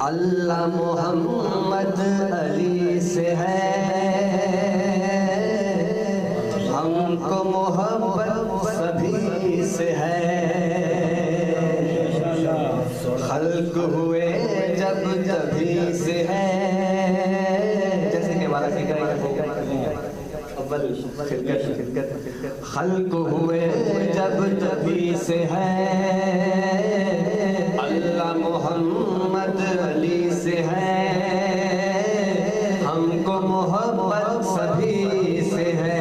अल्लाह मोहम्मद अली से है, हमको मोहब्बत सभी से है। खल्क हुए जब तभी से है, जैसे कि हमारा खल्क हुए जब तभी से है। अल्लाह मोहम्मद अली से है, हमको मोहब्बत सभी से है।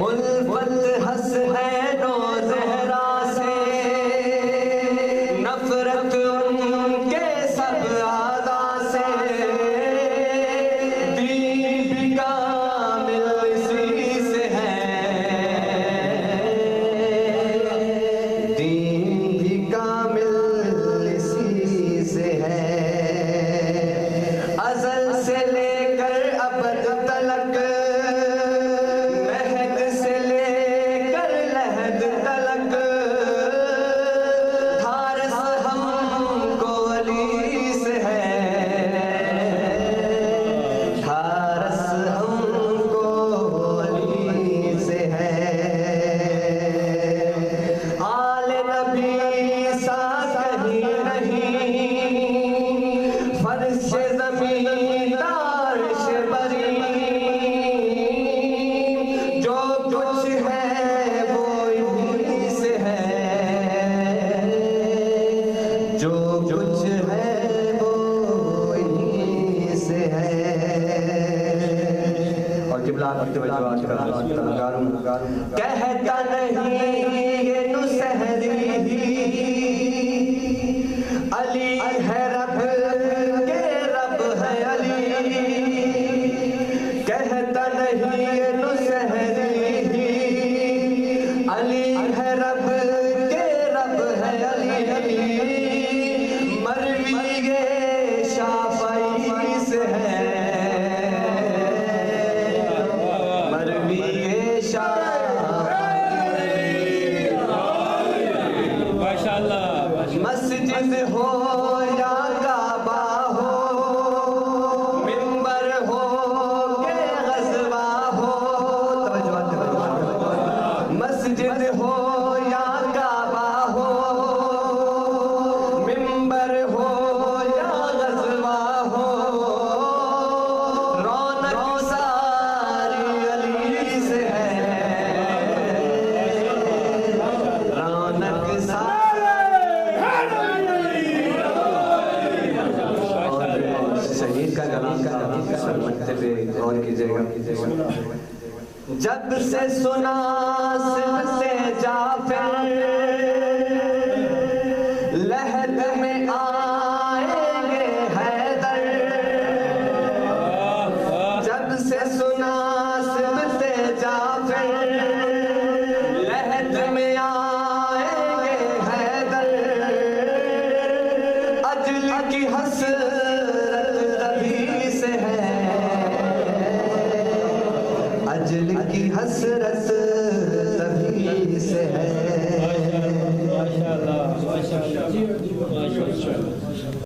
उल्फत हसनैन व ज़हरा से, नफरत उनके सब आदा से। दीन भी कामिल इसी से है, दीन भी कामिल इसी से है। अज़ल से लेकर अबद तलक, महद से लेकर लहद तलक, धारस हमको अली से है, धारस हमको अली से है। आले नबी सा कहीं नहीं, फर्श ज़मीन तारिश बरी। जो कुछ है वो इन्हीं से है, जो कुछ है वो इन्हीं से है। और किबला की तवज्जो आज कहता नहीं ये नुसहरी, अली है रब के रब है अली। कहता नहीं ये नुसहरी, अली है रब के रब है अली। मरवी ये शाफ़ई से है, मरवी ये शाफ़ई। मस्जिद हो या काबा हो, मिंबर हो के ग़ज़वा हो, मस्जिद हो या काबा हो, मिंबर हो या ग़ज़वा हो, रौनक सारी अली से है, रौनक सारी। शहीद का गला समझते हुए गौर कीजिएगा। जब से सुना से जाफर, लहद में आएंगे हैदर। जब से सुना से जाफर, लहद में आएंगे हैदर। अजल की हसरत तभी से है, अजल की हसरत